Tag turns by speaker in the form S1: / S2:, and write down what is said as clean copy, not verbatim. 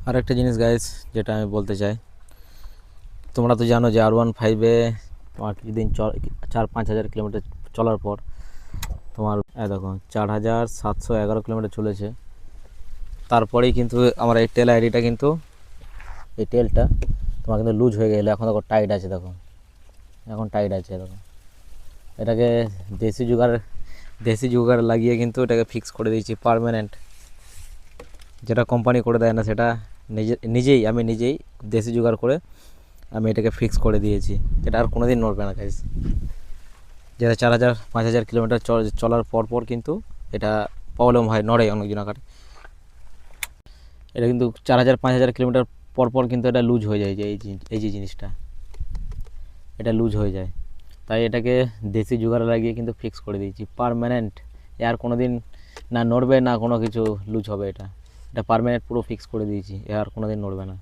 S1: আর একটা জিনিস গাইস, যেটা আমি বলতে চাই, তোমরা তো জানো যে R15-এ তোমার কিছুদিন 4-5 হাজার কিলোমিটার চলার পর তোমার দেখো 4711 কিলোমিটার চলেছে। তারপরেই কিন্তু আমার এই টেল আইডিটা কিন্তু, এই টেলটা তোমার কিন্তু লুজ হয়ে গেলো। এখন দেখো টাইট আছে, দেখো এখন টাইট আছে। দেখো এটাকে দেশি জুগার লাগিয়ে কিন্তু এটাকে ফিক্স করে দিয়েছি পার্মানেন্ট। যেটা কোম্পানি করে দেয় না, সেটা আমি নিজেই দেশি জুগার করে আমি এটাকে ফিক্স করে দিয়েছি। এটা আর কোনো দিন নড়বে না গাইস। যেটা 4000-5000 কিলোমিটার চলার পর কিন্তু এটা প্রবলেম হয়, নড়ে অনেকজন আকারে। এটা কিন্তু 4000-5000 কিলোমিটার পর কিন্তু এটা লুজ হয়ে যায়, যে এই যে জিনিসটা, এটা লুজ হয়ে যায়। তাই এটাকে দেশি জুগার লাগিয়ে কিন্তু ফিক্স করে দিয়েছি পার্মানেন্ট। আর কোনো দিন না নড়বে, না কোনো কিছু লুজ হবে। এটা পার্মানেন্ট পুরো ফিক্স করে দিয়েছি, আর কোনো দিন নড়বে না।